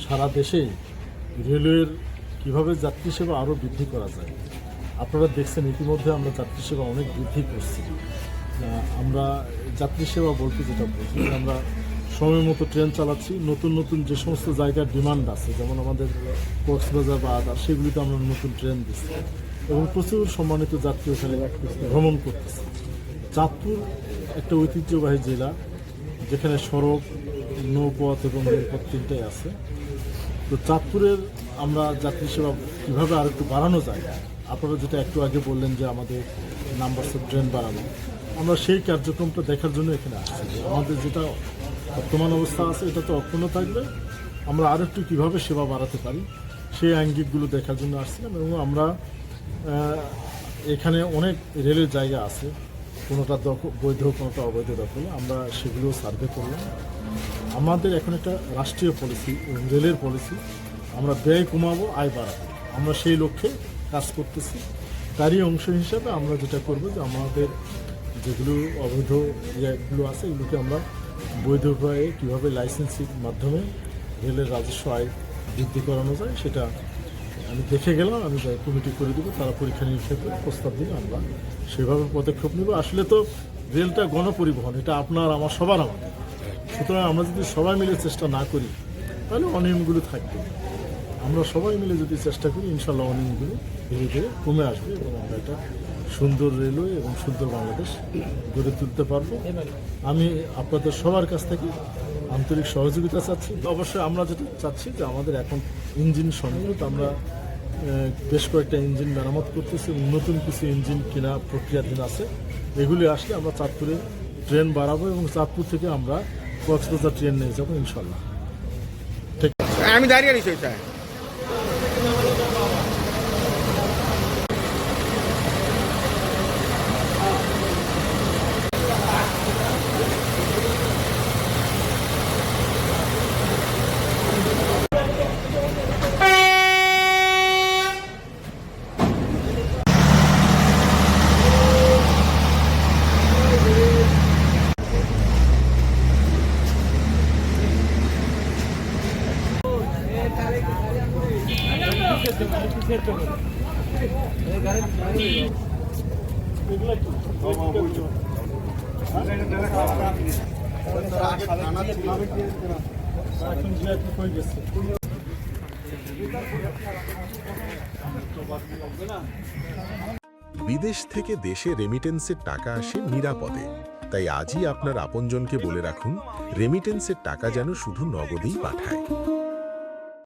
সারা দেশে রেলওয়ের কীভাবে যাত্রী সেবা আরও বৃদ্ধি করা যায়। আপনারা দেখছেন ইতিমধ্যে আমরা যাত্রী সেবা অনেক বৃদ্ধি করছি। আমরা যাত্রী সেবা বলতে যেটা বলছি, আমরা সময় মতো ট্রেন চালাচ্ছি। নতুন নতুন যে সমস্ত জায়গার ডিমান্ড আছে, যেমন আমাদের কক্সবাজার বা আদার, সেগুলিতে আমরা নতুন ট্রেন দিচ্ছি এবং প্রচুর সম্মানিত যাত্রী ওখানে ভ্রমণ করতেছে। চাঁদপুর একটা ঐতিহ্যবাহী জেলা, যেখানে সড়ক, নৌপথ এবং রেলপথ তিনটাই আছে। তো চাঁদপুরের আমরা যাত্রী সেবা কীভাবে আর একটু বাড়ানো যায়, আপনারা যেটা একটু আগে বললেন যে আমাদের নাম্বারস অফ ট্রেন বাড়ানো, আমরা সেই কার্যক্রমটা দেখার জন্য এখানে আসছি। আমাদের যেটা বর্তমান অবস্থা আছে এটা তো অক্ষুণ্ণ থাকবে, আমরা আর একটু কীভাবে সেবা বাড়াতে পারি সেই আঙ্গিকগুলো দেখার জন্য আসছিলাম। এবং আমরা এখানে অনেক রেলের জায়গা আছে, কোনোটা বৈধ কোনোটা অবৈধ দখল, আমরা সেগুলো সার্ভে করলাম। আমাদের এখন একটা রাষ্ট্রীয় পলিসি, রেলের পলিসি, আমরা ব্যয় কমাবো, আয় বাড়াবো, আমরা সেই লক্ষ্যে কাজ করতেছি। তারই অংশ হিসাবে আমরা যেটা করব যে আমাদের যেগুলো অবৈধ ইয়েগুলো আছে এগুলোকে আমরা বৈধ উপায়ে কীভাবে লাইসেন্সির মাধ্যমে রেলের রাজস্ব আয় বৃদ্ধি করানো যায় সেটা আমি দেখে গেলাম। আমি কমিটি করে দেবো, তারা পরীক্ষা নিরীক্ষা করে প্রস্তাব দিলে আমরা সেভাবে পদক্ষেপ নেব। আসলে তো রেলটা গণপরিবহন, এটা আপনার আমার সবার আমাদের। সুতরাং আমরা যদি সবাই মিলে চেষ্টা না করি তাহলে অনিয়মগুলো থাকবে। আমরা সবাই মিলে যদি চেষ্টা করি ইনশাল্লাহ অনিয়মগুলো ধীরে ধীরে কমে আসবে এবং আমরা একটা সুন্দর রেলওয়ে এবং সুন্দর বাংলাদেশ গড়ে তুলতে পারবো। আমি আপনাদের সবার কাছ থেকে আন্তরিক সহযোগিতা চাচ্ছি। অবশ্যই আমরা যেটা চাচ্ছি যে আমাদের এখন ইঞ্জিন সংকট, আমরা বেশ কয়েকটা ইঞ্জিন মেরামত করতেছি এবং নতুন কিছু ইঞ্জিন কেনা প্রক্রিয়াধীন আছে। এগুলি আসলে আমরা চাঁদপুরে ট্রেন বাড়াবো এবং চাঁদপুর থেকে আমরা কক্সবাজার ট্রেন নিয়ে যাবো ইনশাল্লাহ। ঠিক আছে, আমি দাঁড়িয়ে আছি ওইটা। বিদেশ থেকে দেশে রেমিটেন্সের টাকা আসে নিরাপদে। তাই আজই আপনার আপনজনকে বলে রাখুন, রেমিটেন্সের টাকা যেন শুধু নগদেই পাঠায়।